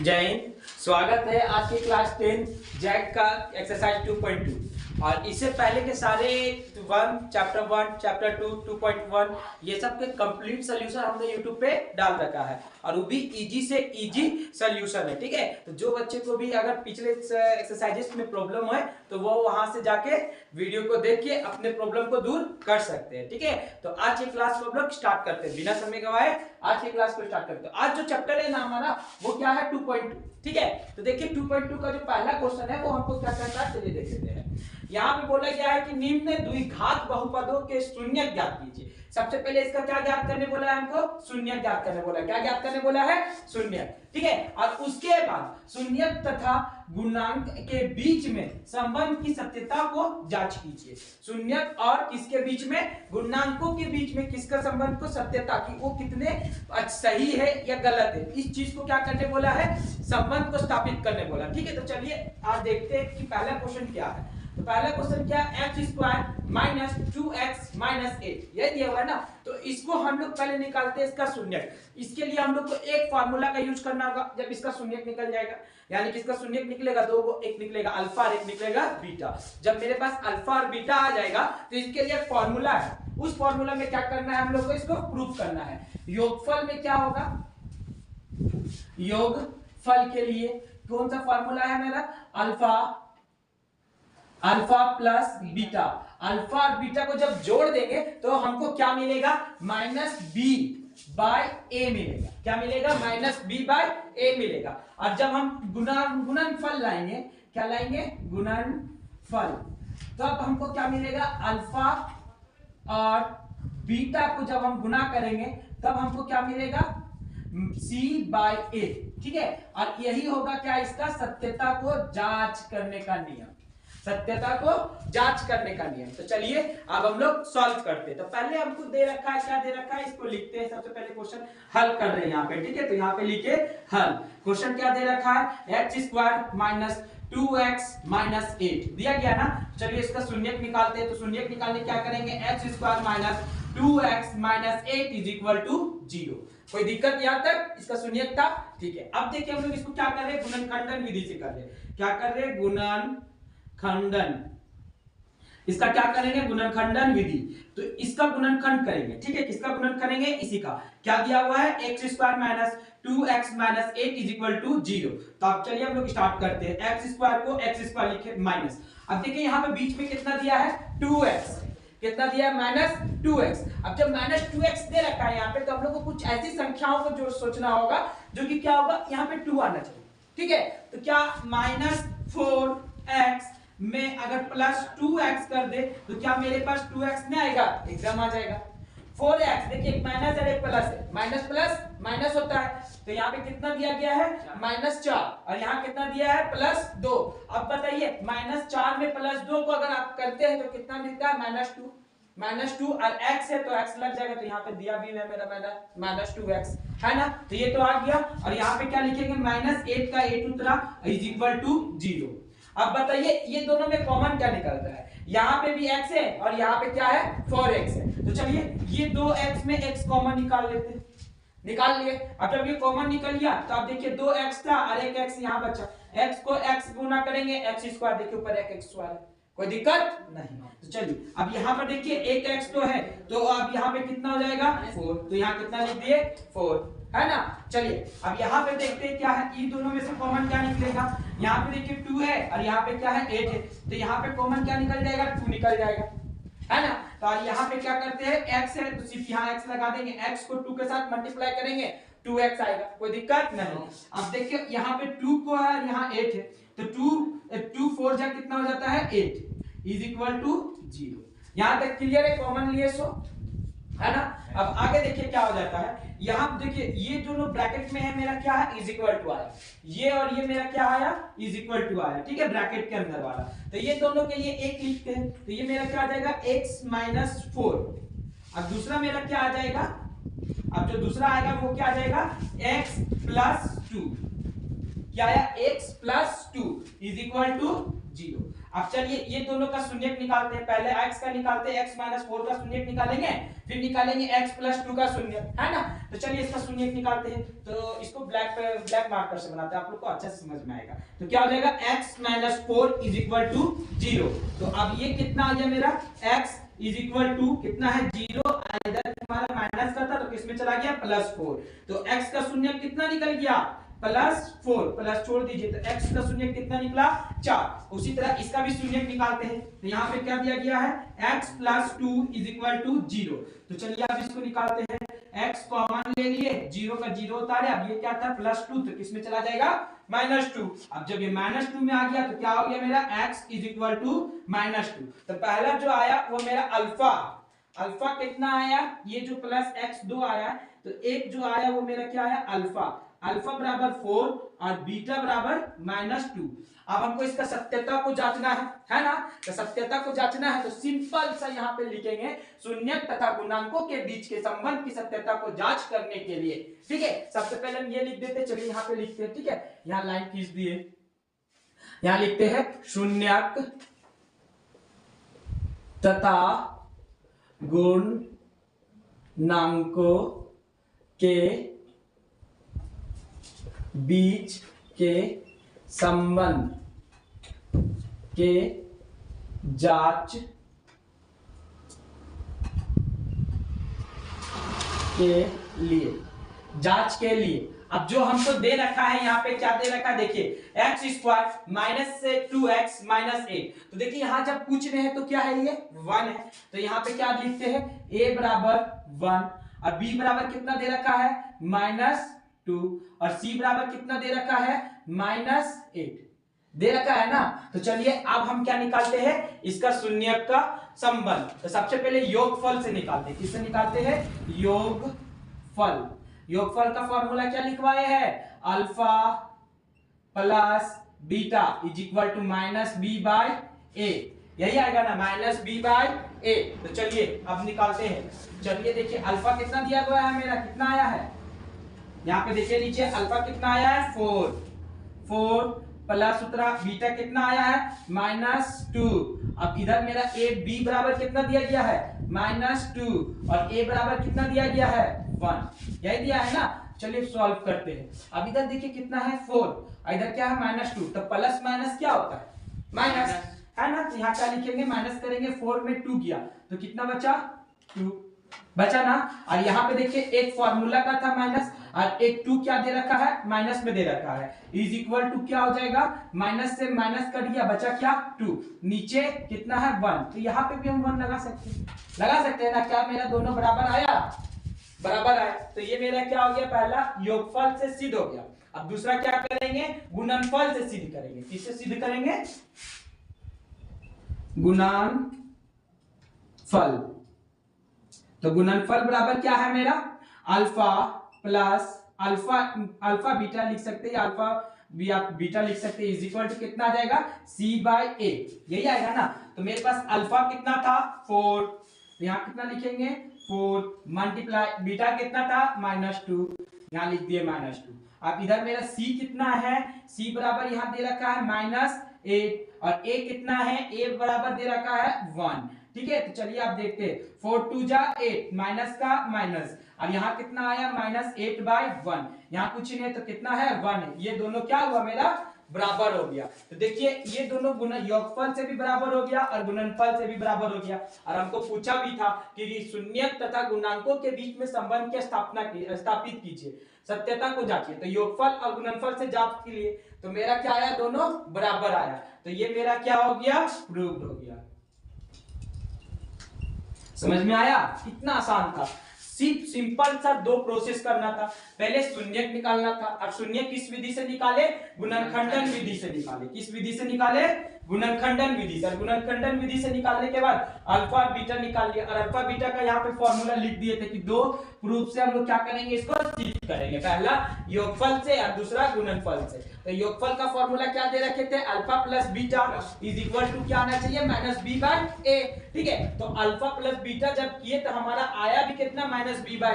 जय हिंद। स्वागत है आज की क्लास 10 जैक का एक्सरसाइज 2.2। और इससे पहले के सारे चैप्टर 1, चैप्टर 2, 2.1 ये सब के कंप्लीट सोल्यूशन हमने यूट्यूब पे डाल रखा है और वो भी इजी से इजी सोल्यूशन है। ठीक है, तो जो बच्चे को भी अगर पिछले एक्सरसाइजेस में प्रॉब्लम है तो वो वहां से जाके वीडियो को देख के अपने प्रॉब्लम को दूर कर सकते हैं। ठीक है, तो आज की क्लास को हम लोग स्टार्ट करते हैं बिना समय गवाए। आज की क्लास को स्टार्ट करते हैं। आज जो चैप्टर है ना हमारा वो क्या है 2.2। ठीक है, तो देखिए 2.2 का जो पहला क्वेश्चन है वो हमको क्या करना है, चलिए देख लेते हैं। यहाँ पे बोला गया है कि निम्न द्विघात बहुपदों के शून्य ज्ञात कीजिए। सबसे पहले इसका क्या ज्ञात करने बोला है हमको, शून्य ज्ञात करने बोला है। क्या ज्ञात करने बोला है, शून्य। ठीक है, और उसके बाद शून्य तथा गुणांक के बीच में संबंध की सत्यता को जांच कीजिए। शून्य और किसके बीच में, गुणांकों के बीच में किसका संबंध को सत्यता की वो कितने सही है या गलत है, इस चीज को क्या करने बोला है, संबंध को स्थापित करने बोला। ठीक है, तो चलिए आज देखते हैं कि पहला क्वेश्चन क्या है। तो पहला क्वेश्चन क्या है, x² माइनस 2x माइनस 8 ये दिया हुआ है ना। तो इसको हम लोग पहले निकालते हैं इसका शून्य। इसके लिए हम लोग को एक फार्मूला का यूज करना होगा। जब इसका शून्य निकल जाएगा, यानी कि इसका शून्य निकलेगा दो, एक निकलेगा अल्फा और एक निकलेगा बीटा। जब मेरे पास अल्फा और बीटा आ जाएगा तो इसके लिए एक फार्मूला है। उस फार्मूला में क्या करना है, हम लोग को इसको प्रूफ करना है। योगफल में क्या होगा, योगफल के लिए कौन सा फार्मूला है मेरा, अल्फा प्लस बीटा। अल्फा और बीटा को जब जोड़ देंगे तो हमको क्या मिलेगा, माइनस बी बाय ए मिलेगा। क्या मिलेगा, माइनस बी बाय ए मिलेगा। और जब हम गुणनफल लाएंगे, क्या लाएंगे, गुणनफल, तो अब हमको क्या मिलेगा, अल्फा और बीटा को जब हम गुना करेंगे तब हमको क्या मिलेगा, सी बाय ए। ठीक है, और यही होगा क्या, इसका सत्यता को जांच करने का नियम, सत्यता को जांच करने का नियम। तो चलिए अब हम लोग सॉल्व करते हैं। तो पहले हमको दे रखा है, क्या दे रखा है, इसको लिखते हैं। सबसे पहले क्वेश्चन हल कर रहे हैं यहाँ पे। ठीक है, तो यहाँ पे लिखे हल। क्वेश्चन क्या दे रखा है, x² माइनस 2x माइनस 8 दिया गया ना। चलिए इसका शून्यक निकालते हैं। तो शून्यक निकालने क्या करेंगे, x² minus 2x minus 8 is equal to 0। कोई दिक्कत यहाँ तक, इसका शून्यक था। ठीक है, अब देखिए हम लोग इसको क्या कर रहे हैं, गुणनखंडन विधि से कर रहे हैं। क्या कर रहे हैं, गुणनखंडन। इसका क्या करेंगे, गुणनखंडन विधि। तो इसका गुणनखंड करेंगे। ठीक है, किसका गुणन करेंगे, इसी का। क्या दिया हुआ है, x² minus 2x minus 8 is equal to 0। तो अब चलिए हम लोग स्टार्ट करते हैं। x² को x² लिखे माइनस। अब देखिए यहाँ पे बीच में कितना दिया है, 2x। कितना दिया है, माइनस 2x। अब जब माइनस 2x दे रखा है यहाँ पे, तो हम लोग को कुछ ऐसी संख्याओं को जो सोचना होगा जो कि क्या होगा, यहाँ पे 2 आना चाहिए। ठीक है, तो क्या माइनस 4x में अगर प्लस 2x कर दे तो क्या मेरे पास 2x नहीं आएगा, एकदम आ जाएगा। 4x देखिए, एक माइनस है एक प्लस है, माइनस प्लस माइनस होता है। तो यहाँ पे कितना दिया गया है, -4, और यहाँ कितना दिया है, +2। अब बताइए -4 में +2 को अगर आप करते हैं तो कितना मिलता है, -2 और x है तो x लग जाएगा। तो यहाँ पे दिया भी है मेरा -2x है ना। तो ये तो आ गया। और यहाँ पे क्या लिखेंगे, -8 का 8 उतरा इज इक्वल टू 0। अब बताइए ये दोनों में कॉमन क्या निकलता है, यहाँ पे भी x है और यहाँ पे क्या है, 4x है। तो चलिए ये 2x में x कॉमन निकाल लेते हैं। निकाल लिए। अब जब ये कॉमन निकल गया तो आप देखिए 2x था और एक x यहाँ बचा। x को x गुना करेंगे, x² देखिए ऊपर एक x² है, कोई दिक्कत नहीं। तो चलिए अब यहाँ पर देखिए एक x तो है, तो अब यहाँ पे कितना हो जाएगा, 4। तो यहाँ कितना लिख दिए, 4 है ना। चलिए अब यहाँ पे देखते हैं क्या है, इन दोनों में से कॉमन क्या निकलेगा। यहाँ पे देखिए 2 है और यहाँ पे क्या है, 8 है। तो यहाँ पे कॉमन क्या निकल जाएगा, 2 निकल जाएगा, है ना। तो यहाँ पे क्या करते हैं, x है तो सिर्फ यहाँ x लगा देंगे, x को 2 के साथ मल्टीप्लाई करेंगे 2x आएगा, कोई दिक्कत नहीं। अब देखिए यहाँ पे 2 को है और यहाँ 8 है, तो 2 4 जा कितना हो जाता है, 8 इज इक्वल टू 0। यहाँ तक क्लियर है, कॉमन लिए सो, है ना। अब आगे देखिए क्या हो जाता है, यहाँ देखिए ये दोनों ब्रैकेट में है, मेरा क्या है, इज इक्वल टू आया। ये और ये मेरा क्या आया, इज इक्वल टू आया। ठीक है, ब्रैकेट के अंदर वाला। तो ये दोनों के लिए एक लिखते हैं। तो ये मेरा क्या आ जाएगा, x माइनस 4। अब दूसरा मेरा क्या आ जाएगा, अब जो दूसरा आएगा वो क्या आ जाएगा, x प्लस 2। क्या आया, x plus 2 is equal to 0। अब चलिए ये दोनों का शून्यक निकालते हैं। पहले x का निकालते हैं, x माइनस 4 का शून्यक निकालेंगे, फिर निकालेंगे x प्लस 2 का शून्यक, है ना। तो चलिए इसका शून्यक निकालते हैं। तो इसको ब्लैक मार्कर से बनाते हैं, आप लोग को अच्छा से समझ में आएगा। तो क्या हो जाएगा, x minus 4 is equal to 0। तो अब ये कितना आ गया मेरा, x इज इक्वल टू कितना है 0, इधर तुम्हारा माइनस का था तो किसमें चला गया प्लस 4। तो x का शून्यक कितना निकल गया प्लस 4, प्लस छोड़ दीजिए तो x का शून्यक कितना निकला 4। उसी तरह इसका भी शून्यक निकालते हैं। तो यहाँ पे क्या दिया गया है x plus 2 is equal to 0। तो चलिए अब इसको निकालते हैं। x कॉमन ले लिए, 0 का 0 उतारे, अब ये क्या था प्लस 2 तो किसमें चला जाएगा -2। अब जब ये -2 में आ गया तो क्या हो गया मेरा x इज इक्वल टू -2। तो पहला जो आया वो मेरा अल्फा कितना आया, ये जो प्लस x2 आया, तो एक जो आया वो मेरा क्या आया अल्फा बराबर 4 और बीटा बराबर -2। अब हमको इसका सत्यता को जांचना है ना। तो सत्यता को जांचना है तो सिंपल सा यहाँ पे लिखेंगे, शून्यक तथा गुणांकों के बीच के संबंध की सत्यता को जांच करने के लिए, ठीक है। सबसे पहले हम ये लिख देते, चलिए यहाँ पे लिखते हैं, ठीक है। यहाँ लाइन खींच दिए, यहाँ लिखते हैं शून्यक तथा गुणांकों के बीच के संबंध के जांच के लिए अब जो हमको दे रखा है यहाँ पे क्या दे रखा है, देखिए एक्स स्क्वायर माइनस से 2x माइनस 8। तो देखिए यहाँ जब पूछ रहे हैं तो क्या है ये 1 है, तो यहाँ पे क्या लिखते हैं a बराबर 1 और b बराबर कितना दे रखा है -2 और c बराबर कितना दे रखा है -8 दे रखा है ना। तो चलिए अब हम क्या निकालते हैं, इसका शून्यक का संबंध। तो सबसे पहले योगफल से निकालते हैं। किससे निकालते हैं, योगफल का फॉर्मूला क्या लिखवाए हैं, alpha plus beta is equal to -b/a, यही आएगा ना -b/a। तो चलिए अब निकालते हैं। चलिए देखिए अल्फा कितना दिया गया है मेरा, कितना आया है, यहाँ पे देखिए नीचे अल्फा कितना आया है 4 प्लस उतरा, बीटा कितना आया है -2। अब इधर मेरा a b बराबर कितना दिया गया है -2 और a बराबर कितना दिया गया है 1, यही दिया है ना। चलिए सॉल्व करते हैं। अब इधर देखिए कितना है 4, इधर क्या है -2, तो प्लस माइनस क्या होता है माइनस, है ना। तो यहाँ क्या लिखेंगे, माइनस करेंगे, 4 में 2 गया तो कितना बचा 2 बचा ना। और यहाँ पे देखिए एक फॉर्मूला का था माइनस और एक 2 क्या दे रखा है माइनस में दे रखा है, इज इक्वल टू क्या हो जाएगा, माइनस से माइनस कट गया, बचा क्या 2, नीचे कितना है 1। तो यहाँ पे भी हम 1 लगा सकते हैं ना। क्या मेरा दोनों बराबर आया, बराबर आया। तो ये मेरा क्या हो गया, पहला योगफल से सिद्ध हो गया। अब दूसरा क्या करेंगे, गुणनफल से सिद्ध करेंगे। किससे सिद्ध करेंगे, गुणनफल। तो गुणनफल बराबर क्या है मेरा, अल्फा प्लस अल्फा बीटा लिख सकते हैं, अल्फा बीटा लिख सकते हैं, इज इक्वल टू कितना आ जाएगा c/a, यही आएगा ना। तो मेरे पास अल्फा कितना था 4, यहाँ कितना लिखेंगे 4 मल्टीप्लाई बीटा कितना था -2, यहाँ लिख दिए -2। अब इधर मेरा c कितना है, c बराबर यहाँ दे रखा है -8 और a कितना है, a बराबर दे रखा है 1, ठीक है। तो चलिए आप देखते हैं 4 2 जा 8, माइनस का माइनस, और यहाँ कितना आया -8/1, यहाँ कुछ नहीं है तो कितना है 1 है। ये दोनों क्या हुआ मेरा बराबर हो गया। तो देखिए ये दोनों गुण योगफल से भी बराबर हो गया और गुणनफल से भी बराबर हो गया। और हमको पूछा भी था कि शून्यक तथा गुणांकों के बीच में संबंध की स्थापित कीजिए, सत्यता को जांचिए। तो योगफल और गुणनफल से जांच के लिए तो मेरा क्या आया, दोनों बराबर आया। तो ये मेरा क्या हो गया, प्रूव्ड हो गया। समझ में आया, कितना आसान था। सिंपल सा 2 प्रोसेस करना था, पहले शून्यक निकालना था। अब शून्यक किस विधि से निकाले, गुणनखंडन विधि से निकाले। किस विधि से निकाले, गुणनखंडन विधि से। गुणनखंडन विधि से निकालने के बाद अल्फा बीटा निकाल लिया और अल्फा बीटा का यहाँ पे फॉर्मूला लिख दिए थे कि 2 प्रूफ से हम लोग क्या करेंगे, इसको सिद्ध करेंगे। पहला योगफल से और दूसरा गुणनफल से। तो योगफल का फॉर्मूला क्या दे रखे थे, alpha plus beta is equal to क्या आना चाहिए -b/a, ठीक है। तो अल्फा प्लस बीटा जब किए तो हमारा आया भी कितना -b/a,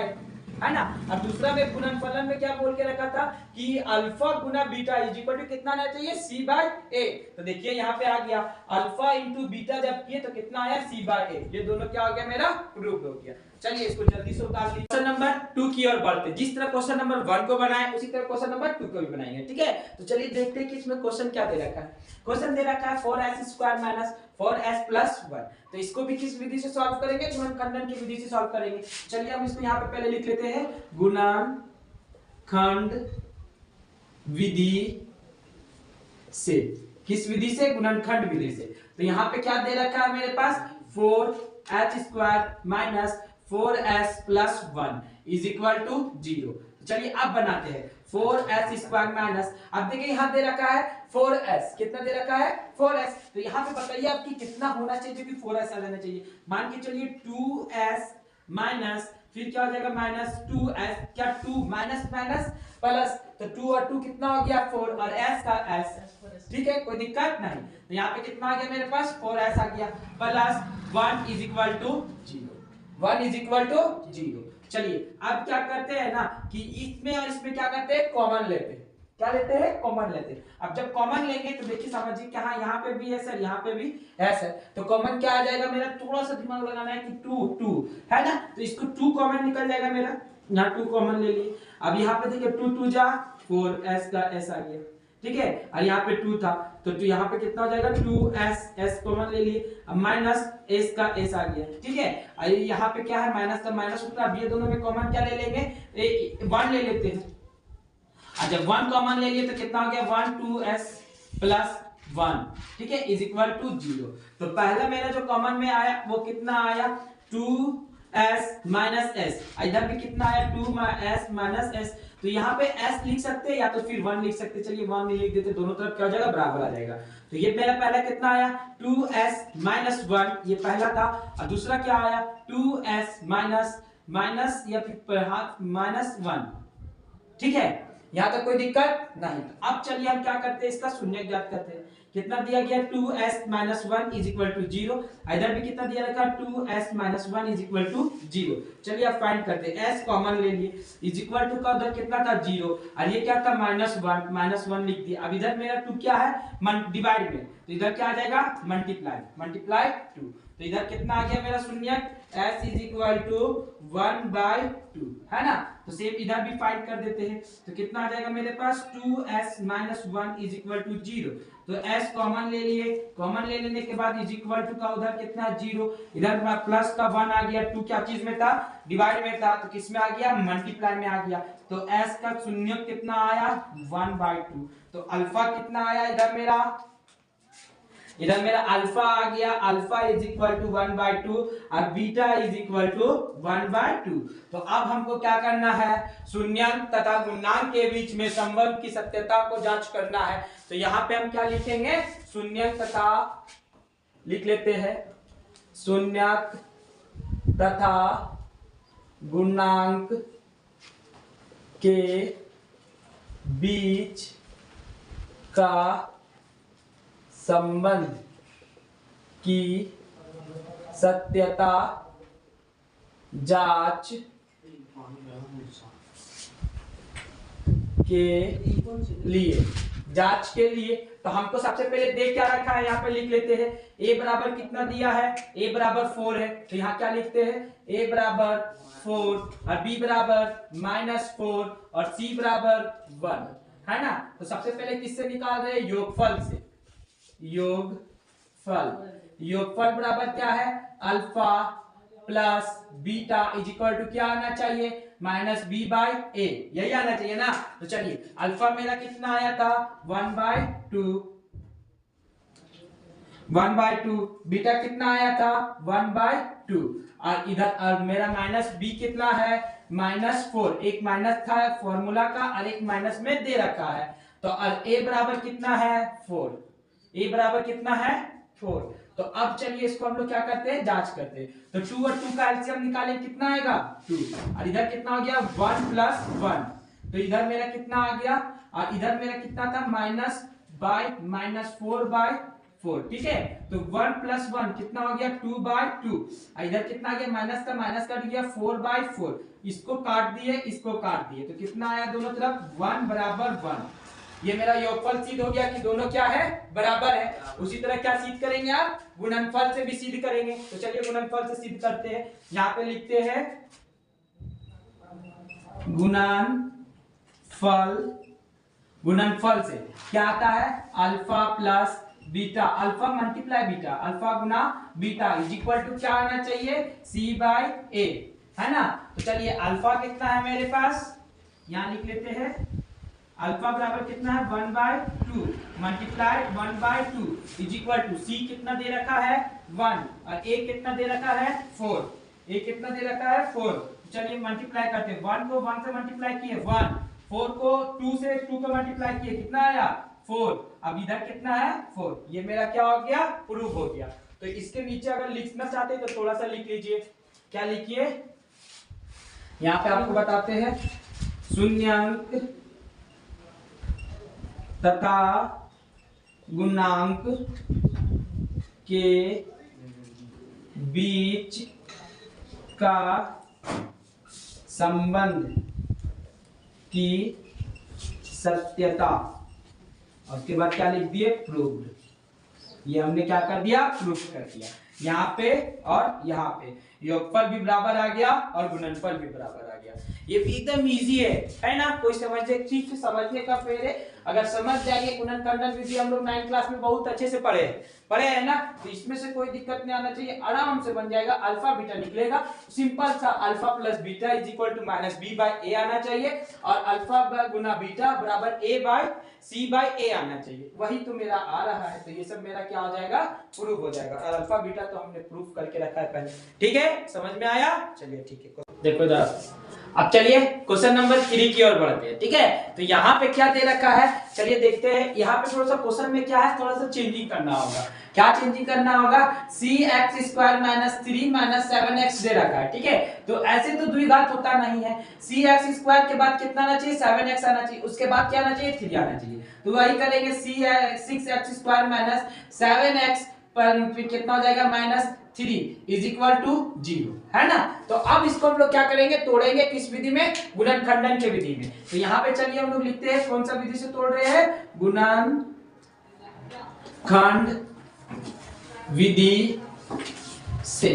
है ना। और दूसरा में गुणनफलन में क्या बोल के रखा था कि अल्फा गुना बीटा इज इक्वल टू कितना आना चाहिए, सी बाय ए। तो देखिए यहाँ पे आ गया अल्फा इंटू बीटा जब किए तो कितना आया, सी बाय ए। ये दोनों क्या हो गया, मेरा प्रूफ हो गया। चलिए इसको जल्दी से उतार लीजिए। क्वेश्चन नंबर 2 की ओर बढ़ते, जिस तरह क्वेश्चन नंबर 1 को बनाए उसी तरह क्वेश्चन नंबर 2 को भी बनाएंगे, ठीक है। तो चलिए देखते हैं कि इसमें क्वेश्चन क्या दे रखा है। क्वेश्चन दे रखा है 4s² माइनस 4s प्लस 1। तो इसको भी किस विधि से सॉल्व करेंगे, गुणनखंडन की विधि से सॉल्व करेंगे। चलिए हम इसको यहाँ पे पहले लिख लेते हैं, गुणनखंड विधि से। किस विधि से, गुणनखंड विधि से। तो यहाँ पे क्या दे रखा है मेरे पास, 4h² minus 4s plus 1 is equal to 0। चलिए अब बनाते हैं 4s² माइनस, अब देखिए यहाँ दे रखा है 4s, कितना दे रखा है 4s। तो यहाँ पे बताइए आपकी कितना होना चाहिए, जो कि 4s आ जाना चाहिए। मान के चलिए 2s माइनस, फिर क्या हो जाएगा माइनस 2s, क्या 2 माइनस माइनस प्लस, तो 2 और 2 कितना हो गया 4, और s का s, ठीक है, कोई दिक्कत नहीं। तो यहाँ पे कितना आ गया मेरे पास 4s आ गया, plus 1 is equal to 0, 1 is equal to 0। चलिए अब क्या करते हैं ना कि इसमें और इसमें क्या करते हैं, कॉमन लेते हैं। क्या लेते हैं, कॉमन लेते हैं। अब जब कॉमन लेंगे तो देखिए समझिए क्या, यहाँ पे भी है सर, यहाँ पे भी s है, तो कॉमन क्या आ जाएगा मेरा, थोड़ा सा दिमाग लगाना है कि 2 2 है ना, तो इसको 2 कॉमन निकल जाएगा मेरा, यहाँ 2 कॉमन ले लिए। अब यहाँ पे देखिए 2 2 जा 4, s का s आ गया, ठीक है। और यहाँ पे 2 था तो यहाँ पे कितना हो जाएगा 2s, s कॉमन ले लिए, अब माइनस s का s आ गया, ठीक है। और यहाँ पे क्या है, माइनस का माइनस होता है। अब ये दोनों में कॉमन क्या ले लेंगे, 1 ले लेते हैं। और जब 1 कॉमन ले लिए तो कितना हो गया 1 2s प्लस 1, ठीक है, इज इक्वल टू 0। तो पहला मेरा जो कॉमन में आया वो कितना आया 2s माइनस s, इधर भी कितना आया 2s माइनस s। तो यहाँ पे s लिख सकते हैं या तो फिर 1 लिख सकते हैं। चलिए 1 नहीं लिख देते, दोनों तरफ क्या हो जाएगा, बराबर आ जाएगा। तो ये मेरा पहला कितना आया 2s माइनस 1, ये पहला था। और दूसरा क्या आया 2s माइनस माइनस या फिर माइनस 1, ठीक है, यहाँ तक कोई दिक्कत नहीं। अब चलिए हम क्या करते हैं, इसका शून्य ज्ञात करते हैं। कितना दिया गया 2s minus 1 is equal to 0, इधर भी कितना दिया रखा 2s minus 1 is equal to 0। चलिए अब फाइंड करते हैं, s कॉमन ले लिए, इज इक्वल टू का उधर कितना था 0, और ये क्या था माइनस 1 लिख दिया। अब इधर मेरा 2 क्या है डिवाइड में, तो इधर क्या आ जाएगा मल्टीप्लाई 2। तो इधर कितना आ गया मेरा शून्य, s इज इक्वल टू 1/2, है ना। तो सेम इधर भी फाइंड कर देते हैं, तो कितना आ जाएगा मेरे पास 2s minus 1 is equal to 0। तो s कॉमन ले लिए, कॉमन ले लेने के बाद इज इक्वल टू का उधर कितना 0, इधर प्लस का 1 आ गया, 2 क्या चीज में था, डिवाइड में था, तो किस में आ गया, मल्टीप्लाई में आ गया। तो s का शून्य कितना आया 1/2। तो अल्फा कितना आया इधर मेरा अल्फा आ गया, अल्फा इज इक्वल टू 1/2 और बीटा इज इक्वल टू 1/2। तो अब हमको क्या करना है, शून्यांक तथा गुणांक के बीच में संबंध की सत्यता को जांच करना है। तो यहाँ पे हम क्या लिखेंगे, शून्यांक तथा, लिख लेते हैं शून्यांक तथा गुणांक के बीच का संबंध की सत्यता जांच के लिए तो हमको सबसे पहले दे क्या रखा है, यहाँ पे लिख लेते हैं a बराबर कितना दिया है, a बराबर 4 है, तो यहाँ क्या लिखते हैं a बराबर 4 और b बराबर -4 और c बराबर 1, है ना। तो सबसे पहले किससे निकाल रहे हैं, योगफल से। योगफल बराबर क्या है, alpha plus beta is equal to क्या आना चाहिए, -b/a, यही आना चाहिए ना। तो चलिए अल्फा मेरा कितना आया था 1/2, बीटा कितना आया था 1/2, और इधर और मेरा -b कितना है -4, एक माइनस था फॉर्मूला का और एक माइनस में दे रखा है। तो a बराबर कितना है 4, a बराबर कितना है 4। तो अब चलिए इसको हम लोग क्या करते हैं, जांच करते हैं। तो 2 और 2 का एलसीएम निकालें, कितना आएगा 2, और इधर कितना हो गया 1 + 1, तो इधर मेरा कितना आ गया, और इधर मेरा कितना था -4/4, 4, ठीक है। तो 1 + 1 कितना हो गया 2/2। इधर कितना आ गया माइनस का माइनस कट गया 4/4। इसको काट दिए इसको काट दिए तो कितना आया दोनों तरफ 1 = 1। ये मेरा योगफल सिद्ध हो गया कि दोनों क्या है बराबर है। उसी तरह क्या सिद्ध करेंगे आप गुणनफल से भी सिद्ध करेंगे। तो चलिए गुणनफल से सिद्ध करते हैं। यहाँ पे लिखते हैं गुणनफल से क्या आता है alpha plus beta, alpha multiply beta, alpha गुना बीटा इज इक्वल टू क्या आना चाहिए C/A, है ना। तो चलिए अल्फा कितना है मेरे पास यहाँ लिख लेते हैं। अल्फा बराबर कितना है 1/2 multiply 1/2 is equal to C कितना दे रखा है 1 और A कितना दे रखा है 4। A कितना दे रखा है 4। चलिए मल्टीप्लाई करते हैं। 1 को 1 से मल्टीप्लाई किए 1, 4 को 2 से 2 को मल्टीप्लाई किए कितना आया 4। अब इधर कितना है 4। ये मेरा क्या हो गया प्रूफ हो गया। तो इसके नीचे अगर लिखना चाहते हैं तो थोड़ा सा लिख लीजिए। क्या लिखिए यहाँ पे आपको बताते हैं शून्याङ्क तथा गुणांक के बीच का संबंध की सत्यता। और उसके बाद क्या लिख दिए प्रूव्ड। ये हमने क्या कर दिया प्रूफ कर दिया। यहाँ पे और यहाँ पे योगफल भी बराबर आ गया और गुणनफल भी बराबर आ गया। ये भी एकदम इजी है ना। कोई समझे ठीक से समझने का पहले अगर समझ जाएंगे गुणन खंडन विधि हम लोग 9th क्लास में बहुत अच्छे से पढ़े हैं ना। तो इसमें से कोई दिक्कत नहीं आना चाहिए, आराम से बन जाएगा। अल्फा बीटा निकलेगा सिंपल सा alpha plus beta is equal to -b/a आना चाहिए और अल्फा गुना बीटा बराबर a/c/a आना चाहिए। वही तो मेरा आ रहा है। तो ये सब मेरा क्या हो जाएगा प्रूफ हो जाएगा। और अल्फा बीटा तो हमने प्रूफ करके रखा है पहले, ठीक है समझ में आया। चलिए ठीक है देखो इधर। अब चलिए क्वेश्चन नंबर 3 की ओर बढ़ते हैं, ठीक है। तो यहाँ पे क्या दे रखा है चलिए देखते हैं। यहाँ पे थोड़ा सा क्वेश्चन में क्या है थोड़ा सा चेंजिंग करना होगा। क्या चेंजिंग करना होगा cx² - 3 - 7x दे रखा है, ठीक है। तो ऐसे तो द्विघात होता नहीं है। cx² के बाद कितना आना चाहिए 7x आना चाहिए, उसके बाद क्या आना चाहिए 3 आना चाहिए। तो वही करेंगे 6x² - 7x पर फिर कितना हो जाएगा -3 इज इक्वल टू 0, है ना। तो अब इसको हम लोग क्या करेंगे तोड़ेंगे किस विधि में गुणनखंडन के विधि में। तो यहाँ पे चलिए हम लोग लिखते हैं कौन सा विधि से तोड़ रहे हैं गुणनखंड विधि से।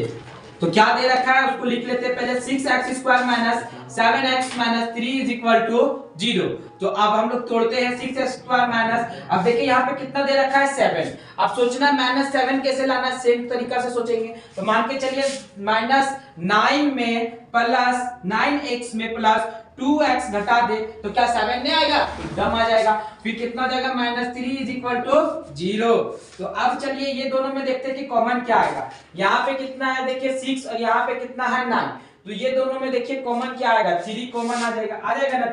तो क्या दे रखा है उसको लिख लेते हैं पहले 6x² - 7x - 3 is equal to 0। तो अब हम लोग तोड़ते हैं 6x²। अब देखिए यहाँ पे कितना दे रखा है 7। अब सोचना -7 कैसे लाना सेम तरीका से सोचेंगे। तो मान के चलिए -9 में प्लस 9x में प्लस 2x घटा दे तो क्या 7 नहीं आएगा एकदम आ जाएगा। फिर कितना जाएगा -3 इज इक्वल टू 0। तो अब चलिए ये दोनों में देखते हैं कि कॉमन क्या आएगा। यहाँ पे कितना है देखिए 6 और यहाँ पे कितना है 9। तो ये दोनों में देखिए कॉमन क्या आएगा 3 कॉमन आ जाएगा ना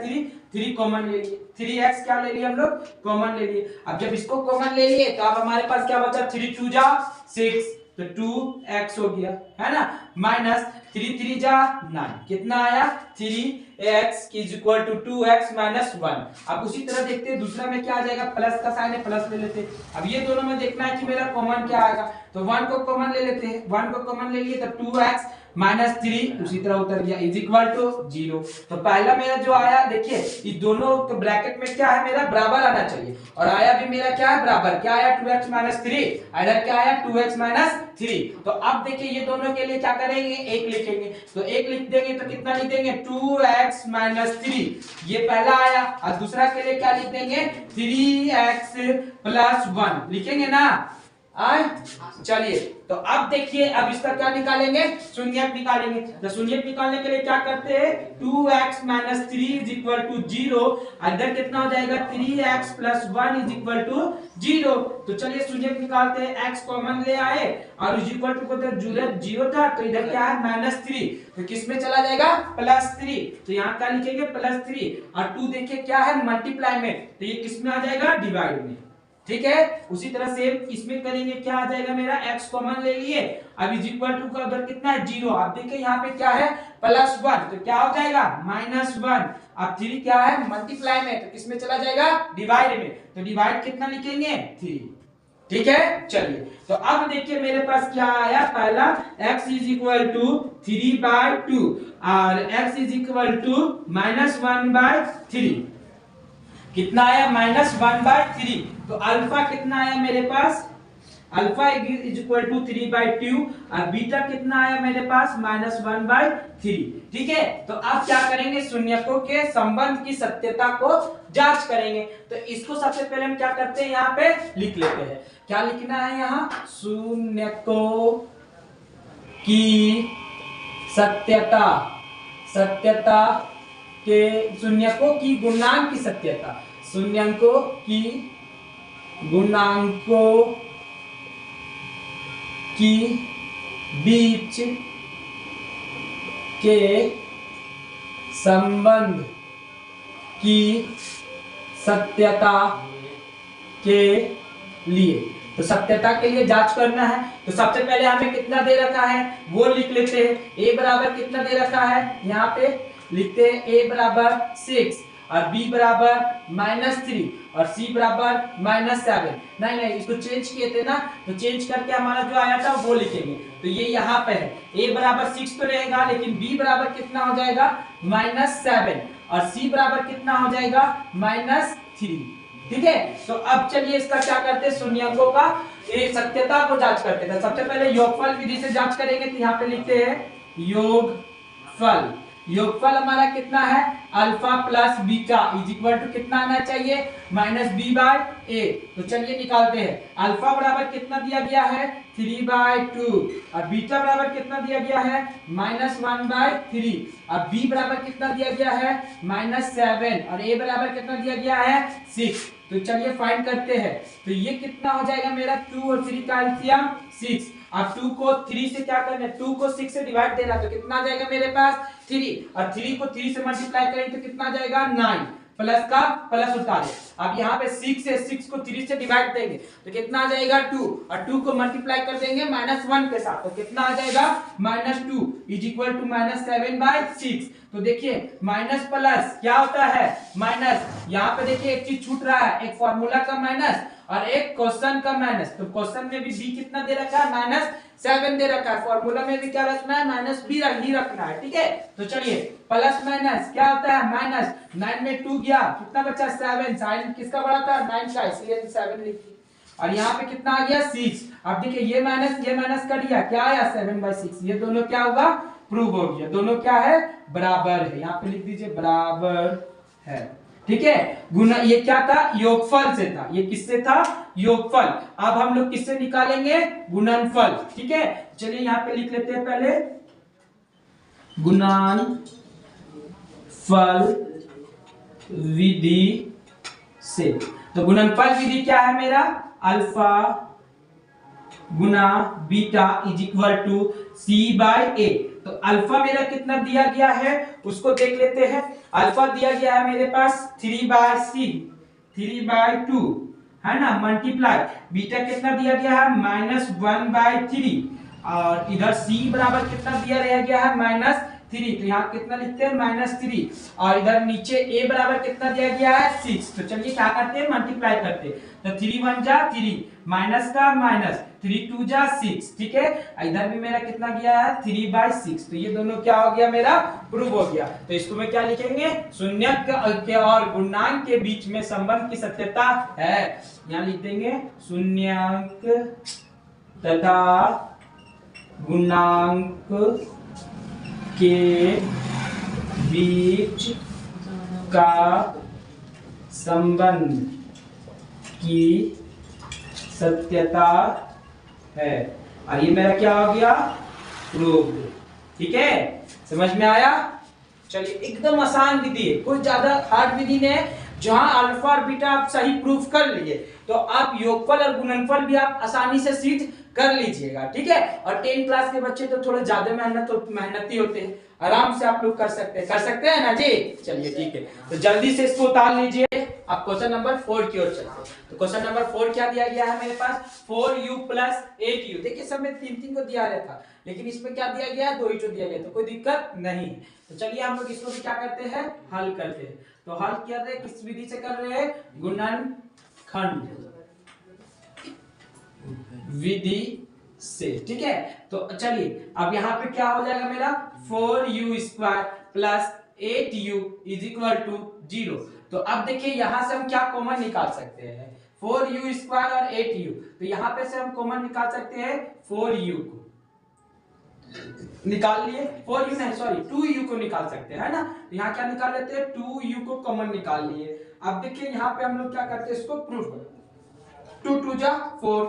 3 कॉमन ले लिए। 3x क्या ले लिए हम लोग कॉमन ले लिए। अब जब इसको कॉमन ले लिए तो अब हमारे पास क्या बचा 3 2 जा 6 तो 2x हो गया, है ना। माइनस 3 3 जा 9 कितना आया 3x is equal to 2x - 1। अब उसी तरह देखते हैं दूसरा में क्या आ जाएगा प्लस का साइन है प्लस ले लेते हैं। अब ये दोनों में देखना है कि मेरा कॉमन क्या आएगा। तो 1 को कॉमन ले लेते हैं। 1 को कॉमन ले लिए तो 2x -3 उसी तरह उतर गया इज इक्वल टू 0। तो पहला मेरा जो आया देखिए इस दोनों के ब्रैकेट में क्या है मेरा बराबर आना चाहिए और आया भी मेरा क्या है बराबर। क्या आया 2x - 3 इधर क्या आया 2x - 3। तो अब देखिए ये दोनों के लिए क्या करेंगे 1 लिखेंगे। तो 1 लिख देंगे तो कितना लिख देंगे 2x - 3 ये पहला आया और दूसरा के लिए क्या लिख देंगे 3x + 1 लिखेंगे ना। चलिए तो अब देखिए अब इसका क्या निकालेंगे शून्यक निकालेंगे। तो शून्यक निकालने के लिए क्या करते हैं 2x - 3 इज इक्वल टू 0 इधर कितना हो जाएगा 3x + 1 इज इक्वल टू 0। तो चलिए शून्यक निकालते हैं x कॉमन ले आए और इज इक्वल टू को 0 था तो इधर क्या है -3 तो किस में चला जाएगा +3। तो यहाँ क्या लिखेंगे +3 और 2 देखिए क्या है मल्टीप्लाई में तो ये किस में आ जाएगा डिवाइड में, ठीक है। उसी तरह से इसमें करेंगे क्या आ जाएगा मेरा x कॉमन ले लिए अब इज इक्वल टू का उधर कितना है 0। आप देखिए यहाँ पे क्या है +1 तो क्या हो जाएगा -1। अब 3 क्या है मल्टीप्लाई में तो किस में चला जाएगा डिवाइड में। तो डिवाइड कितना लिखेंगे 3, ठीक है। चलिए तो अब देखिए मेरे पास क्या आया, पहला x इज इक्वल टू 3/2 और x इज इक्वल टू -1/3, कितना आया -1/3। तो अल्फा कितना आया मेरे पास, अल्फा इज इक्वल टू 3/2 और बीटा कितना आया मेरे पास -1/3। ठीक है, तो अब क्या करेंगे, शून्यकों के संबंध की सत्यता को जांच करेंगे। तो इसको सबसे पहले हम क्या करते हैं, यहाँ पे लिख लेते हैं। क्या लिखना है यहाँ, शून्यकों की सत्यता, सत्यता के शून्यकों की गुणांक की सत्यता, शून्यकों की गुणांकों की बीच के संबंध की सत्यता के लिए, तो सत्यता के लिए जांच करना है। तो सबसे पहले हमें कितना दे रखा है वो लिख लेते हैं। a बराबर कितना दे रखा है, यहाँ पे लिखते हैं a बराबर 6 और b बराबर -3 और c बराबर -7। नहीं इसको चेंज किए थे ना, तो चेंज करके हमारा जो आया था वो लिखेंगे। तो ये यहाँ पे है a बराबर 6 तो रहेगा, लेकिन b बराबर कितना हो जाएगा -7 और c बराबर कितना हो जाएगा -3। ठीक है, तो अब चलिए इसका क्या करते हैं, शून्यकों का ये सत्यता को जांच करते हैं। सबसे पहले योगफल विधि से जांच करेंगे। तो यहाँ पे लिखते हैं योगफल, योगफल हमारा कितना है, alpha plus beta is equal to कितना आना चाहिए -b/a। तो चलिए निकालते हैं। अल्फा बराबर कितना दिया गया है 3/2 और बीटा बराबर कितना दिया गया है -1/3 और b बराबर कितना दिया गया है -7 और a बराबर कितना दिया गया है 6। तो चलिए फाइंड करते हैं। तो ये कितना हो जाएगा मेरा 2 और 3 का एलसीएम 6। अब 2 को 3 से क्या करना है, 2 को 6 से डिवाइड देना, तो कितना आ जाएगा मेरे पास 3 और 3 को 3 से मल्टीप्लाई करेंगे तो कितना आ जाएगा 9, प्लस का प्लस उतारे। अब यहाँ पे 6 से 6 को 3 से डिवाइड देंगे तो कितना आ जाएगा 2 और 2 को मल्टीप्लाई कर देंगे -1 के साथ, तो कितना आ जाएगा -2 इज इक्वल टू -7/6। तो देखिए माइनस प्लस क्या होता है माइनस, यहाँ पे देखिए एक चीज छूट रहा है, एक फॉर्मूला का माइनस और एक क्वेश्चन का माइनस। तो क्वेश्चन में भी b कितना दे रखा है -7 दे रखा है, फॉर्मूला में भी क्या रखना है -b ही रखना है। ठीक है, तो चलिए प्लस माइनस क्या होता है माइनस, 9 में 2 गया कितना बचा 7, साइन किसका बड़ा था 9 का, इसलिए 7 लिखी और यहाँ पे कितना आ गया 6। अब देखिए ये माइनस कर दिया, क्या आया 7/6। ये दोनों क्या होगा प्रूव हो गया, दोनों क्या है बराबर है। यहाँ पे लिख दीजिए बराबर है। ठीक है, गुना ये क्या था योगफल से था, ये किससे था योगफल। अब हम लोग किससे निकालेंगे गुणनफल। ठीक है, चलिए यहाँ पे लिख लेते हैं पहले गुणनफल विधि से। तो गुणनफल विधि क्या है मेरा, अल्फा गुना beta is equal to c/a। तो अल्फा मेरा कितना दिया गया है उसको देख लेते हैं। अल्फा दिया गया है मेरे पास 3/2 है ना, मल्टीप्लाई बीटा कितना दिया गया है -1/3 और इधर c बराबर कितना दिया रह गया है -3। तो यहाँ कितना लिखते हैं -3 और इधर नीचे a बराबर कितना दिया गया है 6। तो चलिए क्या करते हैं मल्टीप्लाई करते हैं। तो 3 1 जा 3 माइनस का माइनस 3 2 जा 6। ठीक है, इधर भी मेरा कितना गया है 3/6। तो ये दोनों क्या हो गया मेरा प्रूव हो गया। तो इसको मैं क्या लिखेंगे शून्यक के और गुणांक के बीच में संबंध की सत्यता है। यहाँ लिख देंगे शून्यक तथा गुणांक के बीच का संबंध की सत्यता है। और ये मेरा क्या हो गया प्रूव। ठीक है, समझ में आया। चलिए एकदम आसान विधि है, कोई ज्यादा हार्ड विधि नहीं है। जहां अल्फा और बीटा आप सही प्रूफ कर लिए तो आप योगफल और गुणनफल भी आप आसानी से सिद्ध कर लीजिएगा। ठीक है, और 10 क्लास के बच्चे तो थोड़े ज्यादा मेहनती होते हैं, आराम से आप लोग कर सकते हैं ना जी। चलिए ठीक है, तो जल्दी से इसको उतार लीजिए। अब क्वेश्चन नंबर 4 की ओर चलते हैं। तो क्वेश्चन नंबर 4 क्या दिया गया है मेरे पास 4u + 8u। देखिए सब में 3 को दिया रहा था, लेकिन इसमें क्या दिया गया 2 ही दिया गया, तो कोई दिक्कत नहीं। तो चलिए हम लोग इसको भी क्या करते हैं हल करते हैं। तो हल कर रहे किस विधि से कर रहे हैं गुणनखंड। विधि से, ठीक है। तो चलिए अब यहाँ पे क्या हो जाएगा मेरा 4u² plus 8u is equal to 0। तो अब देखिए यहाँ से हम क्या कॉमन निकाल सकते हैं, 4u² और 8u, तो यहाँ पे से हम कॉमन निकाल सकते हैं 4u को निकाल लिए, 4u नहीं सॉरी 2u को निकाल सकते हैं, है ना। तो यहाँ क्या निकाल लेते हैं, 2u को कॉमन निकाल लिए। अब देखिए यहाँ पे हम लोग क्या करते हैं, इसको प्रूफ करते हैं, 2 2 जा 4,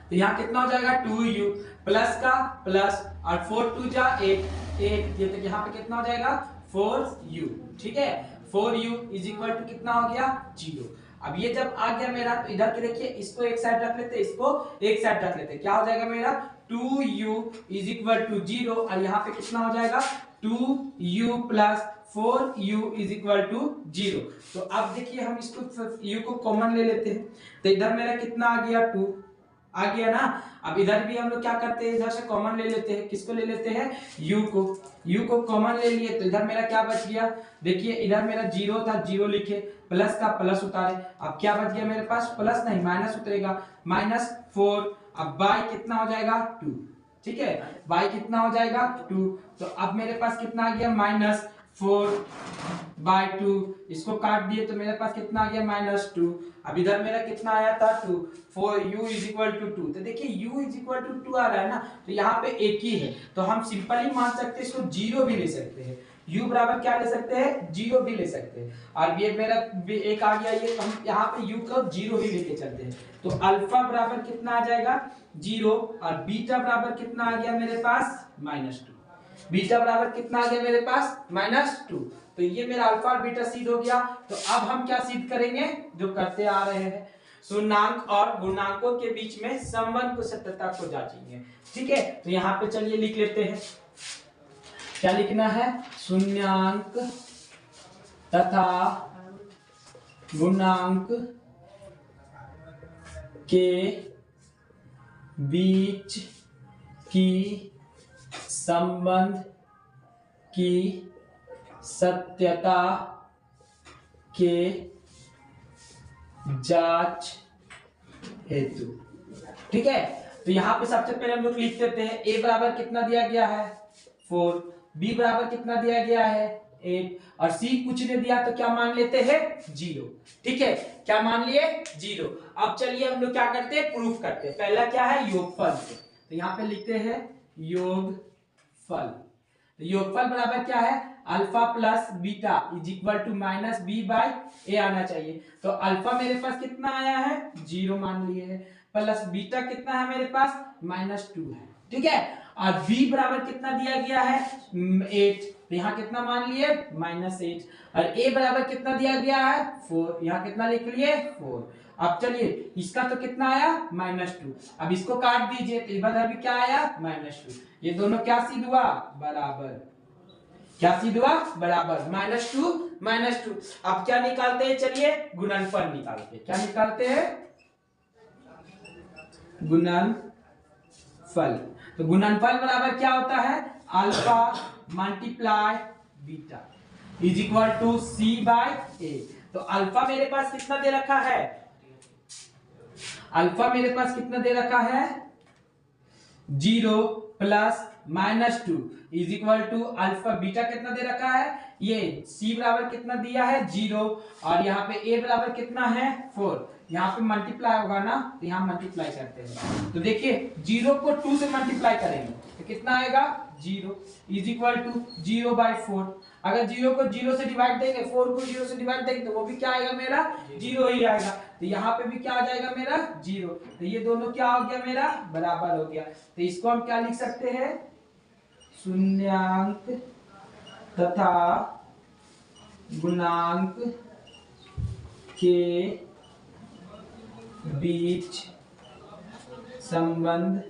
तो यहाँ कितना हो जाएगा 2u प्लस का प्लस और 4 2 जा 8 ये तो यहाँ पे कितना हो जाएगा 4u, ठीक है। 4u इज इक्वल टू कितना हो गया 0। अब ये जब आ गया मेरा, तो इधर के देखिए इसको एक साइड रख लेते, इसको एक साइड रख लेते, क्या हो जाएगा मेरा 2u इज इक्वल टू 0 और यहाँ पे कितना हो जाएगा 2u plus 4u is equal to 0। तो अब देखिए हम इसको u को कॉमन ले लेते हैं, तो इधर मेरा कितना आ गया 2 आ गया ना। अब इधर भी हम लोग क्या करते हैं, इधर से कॉमन ले लेते हैं, किसको ले लेते हैं u को कॉमन ले लिए, तो इधर मेरा क्या बच गया, देखिए इधर मेरा 0 था 0 लिखे, प्लस का प्लस उतारे, अब क्या बच गया मेरे पास, प्लस नहीं माइनस उतरेगा, -4, अब y कितना हो जाएगा 2, ठीक है, y कितना हो जाएगा 2। तो अब मेरे पास कितना आ गया -4/2, इसको काट दिए तो मेरे पास कितना आ गया -2। अब इधर मेरा कितना आया था 2, 4u इज इक्वल टू 2, तो देखिए u इज इक्वल टू 2 आ रहा है ना, तो यहाँ पे एक ही है, तो हम सिंपल ही मान सकते हैं, इसको 0 भी ले सकते हैं, u बराबर क्या ले सकते हैं 0 भी ले सकते हैं। और ये मेरा एक आ गया, ये हम यहाँ पे u को 0 भी लेके चलते हैं, तो अल्फा बराबर कितना आ जाएगा 0 और बीटा बराबर कितना आ गया मेरे पास -2, बीटा बराबर कितना आ गया मेरे पास -2। तो ये मेरा अल्फा और बीटा सिद्ध हो गया। तो अब हम क्या सिद्ध करेंगे, जो करते आ रहे हैं, शून्यांक और गुणांकों के बीच में संबंध को सत्यता को जांचेंगे, ठीक है। तो यहाँ पे चलिए लिख लेते हैं, क्या लिखना है, शून्यांक तथा गुणांक के बीच की संबंध की सत्यता के जांच हेतु, ठीक है। तो यहाँ पे सबसे पहले हम लोग लिख देते हैं, a बराबर कितना दिया गया है 4, b बराबर कितना दिया गया है 8 और c कुछ ने दिया, तो क्या मान लेते हैं 0, ठीक है, क्या मान लिए 0। अब चलिए हम लोग क्या करते हैं, प्रूफ करते हैं। पहला क्या है योगफल, तो यहाँ पे लिखते हैं योगफल, तो योगफल बराबर क्या है alpha plus beta is equal to -b/a आना चाहिए। तो अल्फा मेरे पास कितना आया है 0 मान लिए है, प्लस बीटा कितना है मेरे पास -2 है, ठीक है। और b बराबर कितना दिया गया है 8, तो यहाँ कितना मान लिए -8 और a बराबर कितना दिया गया है 4, यहाँ कितना लिख लिए 4। अब चलिए इसका तो कितना आया -2, अब इसको काट दीजिए, तो इधर भी क्या आया -2, ये दोनों क्या सिद्ध हुआ बराबर, क्या सिद्ध हुआ बराबर, -2। अब क्या निकालते हैं, चलिए गुणनफल निकालते हैं, क्या निकालते हैं गुणनफल। तो गुणनफल बराबर क्या होता है alpha multiply beta is equal to c/a। तो अल्फा मेरे पास कितना दे रखा है, अल्फा मेरे पास कितना दे रखा है 0 plus -2 is equal to alpha, beta कितना दे रखा है, ये c बराबर कितना दिया है 0 और यहाँ पे a बराबर कितना है 4, यहाँ पे मल्टीप्लाई होगा ना, तो यहाँ मल्टीप्लाई करते हैं, तो देखिए 0 को 2 से मल्टीप्लाई करेंगे तो कितना आएगा 0 इज इक्वल टू 0/4। अगर 0 को 0 से डिवाइड देंगे, 4 को 0 से डिवाइड देंगे, तो वो भी क्या आएगा मेरा 0 ही आएगा, तो यहाँ पे भी क्या आ जाएगा मेरा 0, तो ये दोनों क्या हो गया मेरा बराबर हो गया। तो इसको हम क्या लिख सकते हैं, शून्यांक तथा गुणांक के बीच संबंध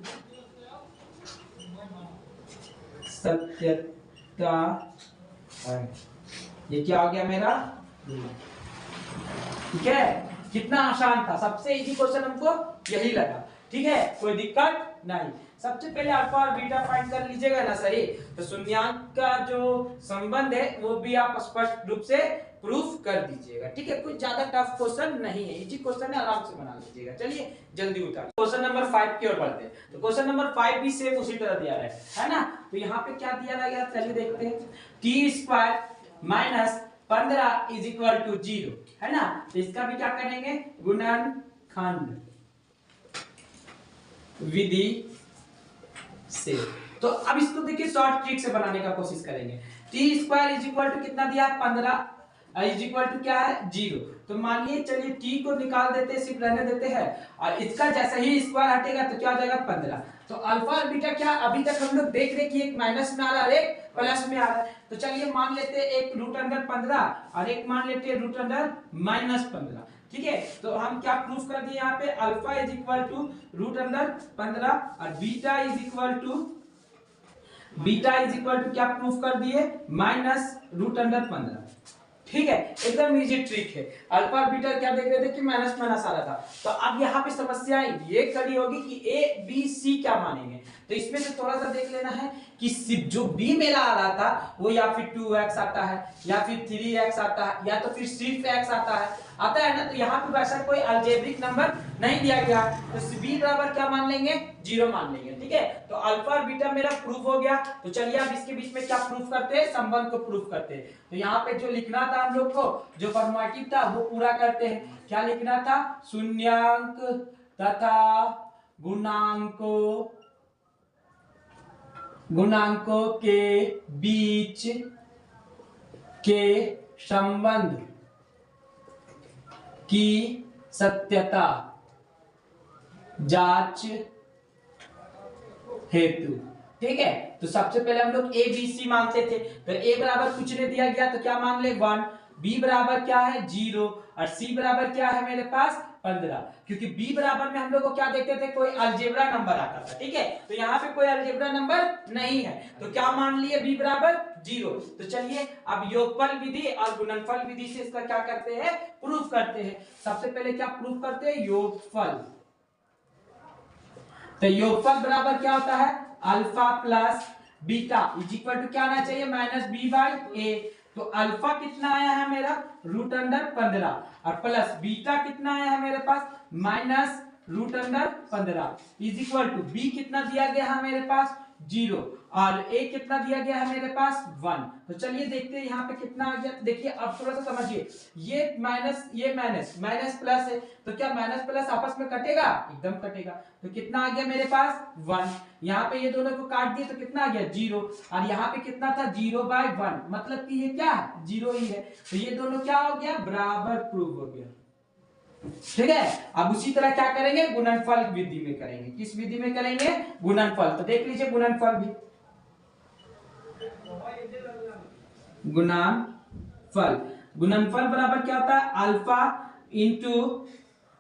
सत्यता है, ये क्या हो गया मेरा, ठीक है। कितना आसान था, सबसे इजी क्वेश्चन हमको यही लगा, ठीक है, कोई दिक्कत नहीं। सबसे पहले अल्फा और बीटा फाइंड कर लीजिएगा ना सही, तो शून्यांक का जो संबंध है वो भी आप स्पष्ट रूप से प्रूफ कर दीजिएगा। ठीक है, कोई ज्यादा टफ क्वेश्चन नहीं है, इजी क्वेश्चन है, आराम से बना लीजिएगा। चलिए जल्दी उठा क्वेश्चन नंबर 5 की ओर बढ़ते हैं। तो क्वेश्चन नंबर 5 भी सेम उसी तरह दिया है ना। तो यहाँ पे क्या दिया गया चलिए देखते हैं। t² minus 15 is equal to 0 है ना। तो इसका भी क्या करेंगे, गुणनखंड विधि से। तो अब इसको देखिए शॉर्ट ट्रिक से बनाने का कोशिश करेंगे। t² इज इक्वल टू कितना दिया, 15 इज इक्वल टू क्या है, 0। तो मानिए चलिए t को निकाल देते हैं, सिर्फ रहने देते हैं, और इसका जैसे ही स्क्वायर हटेगा तो क्या हो जाएगा, 15। तो अल्फा और बीटा क्या अभी तक हम लोग देख रहे कि एक माइनस में आ रहा है, एक प्लस में आ रहा है। तो चलिए मान लेते हैं एक √15 और एक मान लेते हैं √-15। ठीक है, तो हम क्या प्रूफ कर दिए यहाँ पे, अल्फा इज इक्वल टू √15 और बीटा इज इक्वल टू क्या प्रूफ कर दिए, -√15। ठीक है, एकदम इजी ट्रिक है। अल्फा और बीटा क्या देख रहे थे कि माइनस माइनस आ रहा था। तो अब यहाँ पे समस्या ये खड़ी होगी कि ए बी सी क्या मानेंगे। तो इसमें से थोड़ा सा देख लेना है कि सिर्फ जो बी मेरा आ रहा था वो या फिर 2x आता है, या फिर 3x आता है, या तो फिर सिर्फ x आता है ना। तो यहाँ पे वैसा कोई अलजेब्रिक नंबर नहीं दिया गया, तो b बराबर क्या मान लेंगे, 0 मान लेंगे। ठीक है, तो अल्फा और बीटा मेरा प्रूफ हो गया। तो चलिए अब इसके बीच में क्या प्रूफ करते हैं, संबंध को प्रूफ करते हैं। तो यहाँ पे जो लिखना था हम लोग को, जो फॉर्मेटिव था वो पूरा करते हैं। क्या लिखना था, शून्यांक तथा गुणांकों के बीच के संबंध की सत्यता जांच हेतु। ठीक है, तो सबसे पहले हम लोग ए बी सी मानते थे। तो ए बराबर कुछ नहीं दिया गया तो क्या मान ले, 1। बी बराबर क्या है, 0। और सी बराबर क्या है मेरे पास, 15। क्योंकि बी बराबर में हम लोग को क्या देखते थे, कोई अलजेब्रा नंबर आता था। ठीक है, तो यहाँ पे कोई अलजेब्रा नंबर नहीं है, तो क्या मान लिए, बी बराबर 0। तो चलिए अब योगफल विधि और गुणनफल विधि से इसका क्या करते हैं, प्रूफ करते हैं। सबसे पहले क्या प्रूफ करते हैं, योगफल। तो योगफल बराबर क्या होता है, alpha plus beta is equal to क्या आना चाहिए, -b/a। तो अल्फा कितना आया है मेरा, √15 और प्लस बीटा कितना आया है मेरे पास, -√15 इज इक्वल टू बी कितना दिया गया है मेरे पास, 0 और ए कितना दिया गया है मेरे पास, 1। तो चलिए देखते हैं यहाँ पे कितना आ गया। देखिए अब थोड़ा सा समझिए, ये माइनस प्लस है, तो क्या माइनस प्लस आपस में कटेगा, एकदम कटेगा। तो कितना आ गया मेरे पास, 1। यहाँ पे ये दोनों को काट दिए तो कितना आ गया, 0। और यहाँ पे कितना था, 0/1, मतलब कि ये क्या 0 ही है। तो ये दोनों क्या हो गया, बराबर प्रूव हो गया। ठीक है, अब उसी तरह क्या करेंगे, गुणनफल विधि में करेंगे। किस विधि में करेंगे, गुणनफल। तो देख लीजिए गुणनफल भी, गुणनफल बराबर क्या होता है, alpha into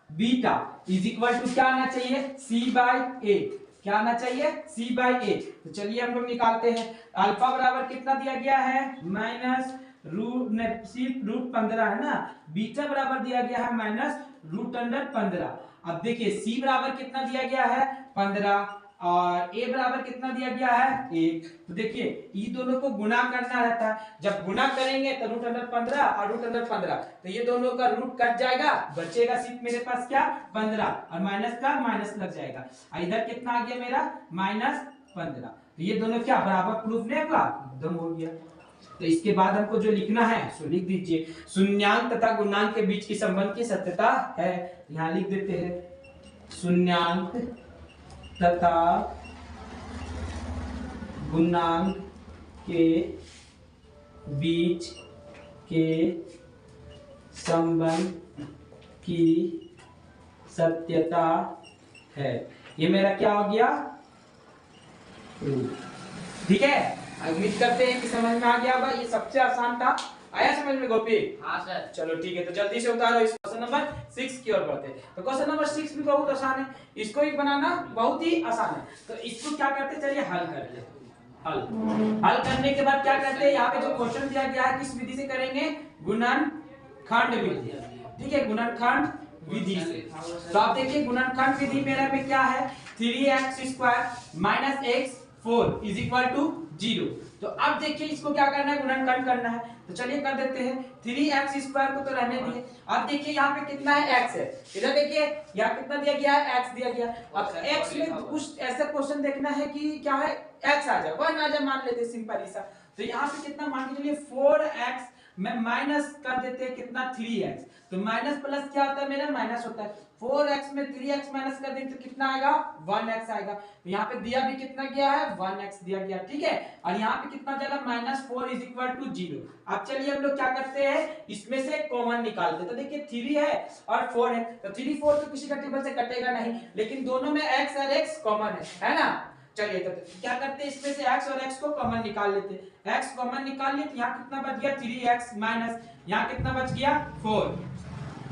beta is equal to क्या आना चाहिए, c/a। क्या आना चाहिए, c/a। तो चलिए हम लोग निकालते हैं। अल्फा बराबर कितना दिया गया है, √15 है ना। बीटा बराबर दिया गया है -√15। अब देखिए c बराबर कितना दिया गया है, 15, और a बराबर कितना दिया गया है, 1। तो देखिए ये दोनों को गुणा करना रहता है। जब गुणा करेंगे तो √15 और √15, तो ये दोनों का रूट कट जाएगा, बचेगा सिर्फ मेरे पास क्या, 15, और माइनस का माइनस लग जाएगा। इधर कितना आ गया मेरा, -15। तो ये दोनों क्या बराबर प्रूफ नहीं हुआ, एकदम हो गया। तो इसके बाद हमको जो लिखना है सो लिख दीजिए, शून्यांक तथा गुणांक के बीच की संबंध की सत्यता है। यहाँ लिख देते हैं, शून्यांक तथा गुणांक के बीच के संबंध की सत्यता है। ये मेरा क्या हो गया, ठीक है। उम्मीद करते हैं कि समझ में आ गया होगा। ये सबसे आसान था, आया समझ में गोपी? हाँ सर। चलो ठीक है, तो जल्दी से उतारो इस क्वेश्चन नंबर 6 की ओर बढ़ते हैं। तो क्वेश्चन नंबर 6 भी बहुत आसान है, इसको ही बनाना बहुत ही आसान है। तो इसको क्या करते हैं, चलिए हल करते हैं। हल करने के बाद क्या करते हैं, यहाँ पे जो क्वेश्चन दिया गया है किस विधि से करेंगे, गुणनखंड विधि। ठीक है, गुणनखंड विधि से। तो आप देखिए गुणनखंड विधि मेरा में क्या है, 3x² minus x 4 is equal to 0। तो अब देखिए इसको क्या करना है, गुणनखंड करना है। तो चलिए कर देते हैं, 3x² को तो रहने दिए। अब देखिए यहाँ पे कितना है, x है। इधर देखिए यहाँ कितना दिया गया है, x दिया गया। अब x में कुछ ऐसा क्वेश्चन देखना है कि क्या है, x आ जाए 1 आ जाए, मान लेते सिंपल ही सा। तो यहाँ पे कितना मान के चलिए 4x में माइनस कर देते हैं कितना, 3x। तो माइनस प्लस क्या होता है मेरा, माइनस होता है। 4x में 3x माइनस कर देंगे तो कितना आएगा, 1x आएगा। तो यहाँ पे दिया भी कितना गया है, 1x दिया गया, ठीक है। और यहाँ पे कितना जाएगा, -4 इज इक्वल टू 0। अब चलिए हम लोग क्या करते हैं, इसमें से कॉमन निकालते हैं। तो देखिए 3 है और 4 है, तो 3 4 तो किसी का टेबल से कटेगा नहीं, लेकिन दोनों में x और x कॉमन है ना। चलिए तो क्या करते हैं, इसमें से x और x को कॉमन निकाल लेते हैं। x कॉमन निकाल लिए तो यहाँ कितना बच गया, 3x माइनस यहाँ कितना बच गया, 4,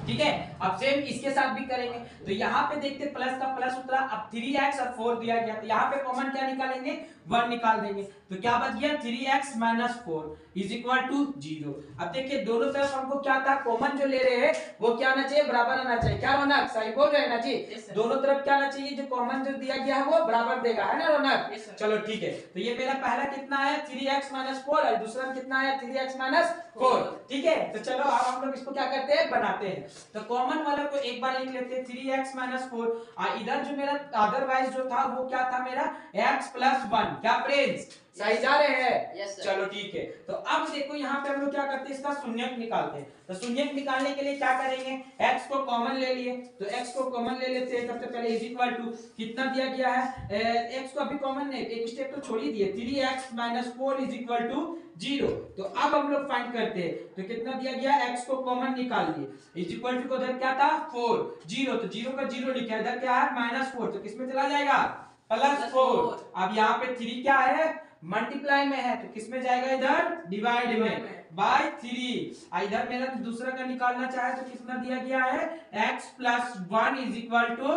ठीक है। अब सेम इसके साथ भी करेंगे। तो यहाँ पे देखते प्लस का प्लस उतरा, अब 3x और 4 दिया गया, तो यहाँ पे कॉमन क्या निकालेंगे, 1 निकाल देंगे। तो क्या बच गया, 3x minus 4 is equal to 0। अब देखिए दोनों तरफ हमको क्या था, कॉमन जो ले रहे हैं वो क्या आना चाहिए, बराबर आना चाहिए। क्या रौनक, सही बोल रहे हैं ना जी। दोनों तरफ क्या आना चाहिए, जो कॉमन जो दिया गया है वो बराबर देगा, है ना रौनक। चलो ठीक है। तो ये मेरा पहला कितना है, 3x माइनस 4 और दूसरा कितना है, 3x माइनस 4, ठीक है। तो चलो अब हम लोग इसको क्या करते हैं, बनाते हैं। तो कॉमन वाला को एक बार लिख लेते हैं, 3x माइनस 4। और इधर जो मेरा अदरवाइज जो था वो क्या था मेरा, x प्लस 1। क्या फ्रेंड्स, सही जा रहे हैं? yes, चलो ठीक है। तो अब देखो यहाँ पे हम लोग क्या करते हैं, इसका शून्यक निकालते हैं। तो शून्यक निकालने के लिए क्या करेंगे, x को कॉमन ले लिए, तो x को कॉमन ले लेते हैं। सबसे पहले इज इक्वल टू कितना दिया गया है, x को अभी कॉमन नहीं, एक स्टेप तो छोड़ ही दिए, 3x minus 4 is equal to 0। तो अब हम लोग फाइंड करते हैं। तो कितना दिया गया, x को कॉमन निकाल लिए, इज इक्वल टू को उधर क्या था, 4, 0, तो 0 का 0 लिखा है, इधर क्या है, -4, तो किसमें चला जाएगा, +4। अब यहाँ पे 3 क्या है, मल्टीप्लाई में है, तो किसमें जाएगा, इधर डिवाइड में बाय 3। इधर मेरा दूसरा का निकालना चाहे तो कितना दिया गया है, x plus 1 is equal to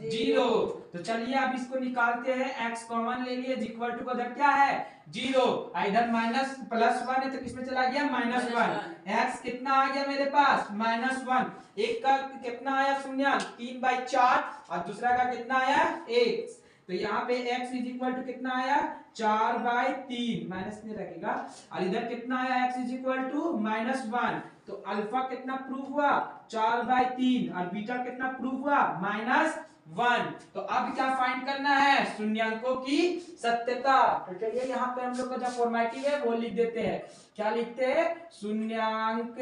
0। तो चलिए अब इसको निकालते हैं, x कॉमन ले लिए, इक्वल टू उधर क्या है, 0, इधर माइनस प्लस 1 है तो किसमें चला गया, -1। x कितना आ गया मेरे पास, -1। एक का कितना आया, शून्य, 3/4, और दूसरा का कितना आया, 1। तो यहाँ पे x इज इक्वल टू कितना आया, 4/3, माइनस नहीं रखेगा। और इधर कितना आया, x इज इक्वल टू -1। तो अल्फा कितना प्रूव हुआ, 4/3, और बीटा कितना प्रूव हुआ, -1। तो अब क्या फाइंड करना है, शून्यांकों की सत्यता। तो चलिए यहाँ पे हम लोग का जो फॉर्मेटिव है वो लिख देते हैं। क्या लिखते हैं, शून्यांक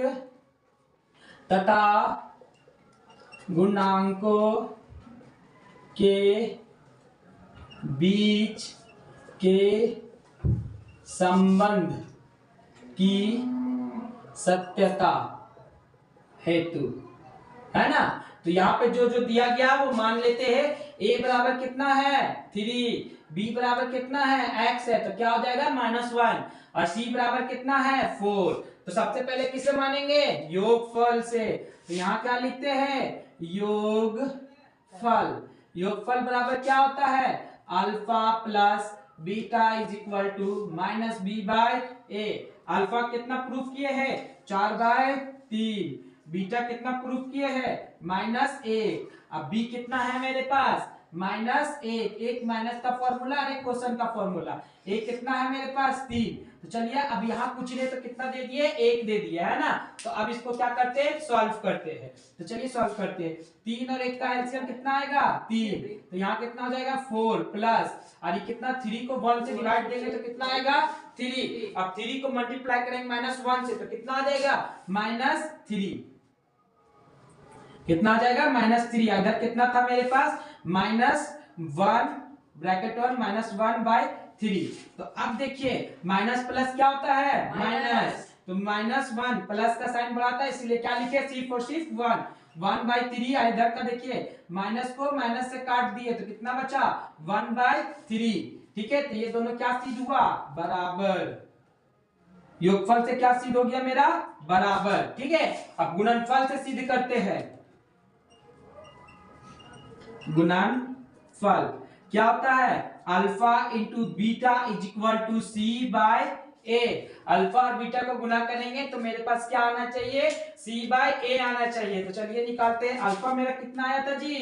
तथा गुणांकों के बीच के संबंध की सत्यता हेतु, है ना। तो यहाँ पे जो जो दिया गया वो मान लेते हैं। a बराबर कितना है, 3, b बराबर कितना है, x है, तो क्या हो जाएगा, -1, और c बराबर कितना है, 4। तो सबसे पहले किससे मानेंगे, योगफल से। तो यहाँ क्या लिखते हैं, योगफल। योगफल बराबर क्या होता है, alpha plus beta is equal to -b/a। Alpha कितना प्रूफ किए हैं, 4/3। बीटा कितना प्रूफ किए हैं, -1। अब b कितना है मेरे पास, -1। एक माइनस का फॉर्मूला और एक क्वेश्चन का फॉर्मूला। एक कितना है मेरे पास, 3। तो चलिए अब यहाँ पूछ रहे तो कितना दे दिए, 1 दे दिया, है ना। तो अब इसको क्या करते हैं, सॉल्व करते हैं। तो चलिए सॉल्व करते हैं। 3 और 1 का एलसीएम कितना आएगा, 3। तो यहाँ कितना हो जाएगा, 4 प्लस, और ये कितना, 3 को 1 से डिवाइड देंगे तो कितना आएगा, 3। अब 3 को मल्टीप्लाई करेंगे -1 से तो कितना आ जाएगा, -3। कितना आ जाएगा, -3। इधर कितना था मेरे पास, -1 ब्रैकेट और -1/3। तो अब देखिए माइनस प्लस क्या होता है, माइनस। तो -1 प्लस का साइन बढ़ाता है, इसलिए क्या लिखे, सिर्फ और सिर्फ 1, 1/3। इधर का देखिए माइनस को माइनस से काट दिए तो कितना बचा, 1/3, ठीक है। तो ये दोनों क्या सिद्ध हुआ, बराबर। योगफल से क्या सिद्ध हो गया मेरा, बराबर, ठीक है। अब गुणनफल से सिद्ध करते हैं। गुणनफल क्या होता है, alpha into beta is equal to c/a। A. Alpha और बीटा को गुना करेंगे तो मेरे पास क्या आना चाहिए, सी बाय ए आना चाहिए। तो चलिए निकालते हैं। अल्फा मेरा कितना आया था जी,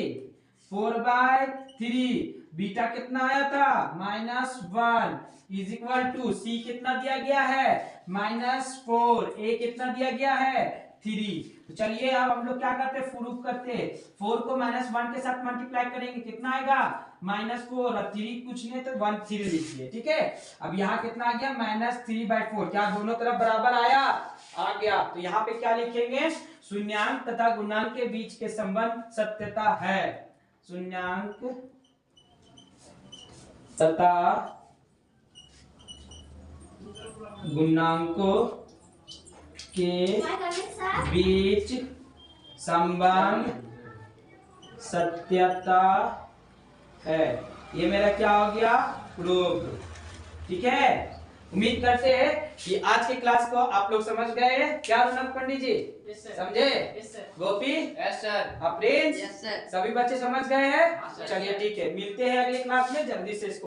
4/3। बीटा कितना आया था, -1 इज इक्वल टू सी कितना दिया गया है, -4। ए कितना दिया गया है, 3। तो चलिए अब हम लोग क्या करते हैं, प्रूफ करते हैं। 4 को -1 के साथ मल्टीप्लाई करेंगे कितना आएगा, -4 और 3 कुछ नहीं तो 1 3 लिखिए, ठीक है। अब यहाँ कितना आ गया, -3/4। क्या दोनों तरफ बराबर आया, आ गया। तो यहाँ पे क्या लिखेंगे, शून्यांक तथा गुणांक के बीच के संबंध सत्यता है। शून्यांक तथा गुणांकों के बीच संबंध सत्यता है। ये मेरा क्या हो गया, प्रूफ। ठीक है, उम्मीद करते हैं कि आज की क्लास को आप लोग समझ गए। क्या रौनक पंडित जी, समझे? Gopi, yes sir. Prince, yes sir. सभी बच्चे समझ गए हैं? चलिए ठीक है, मिलते हैं अगली क्लास में, जल्दी से इसको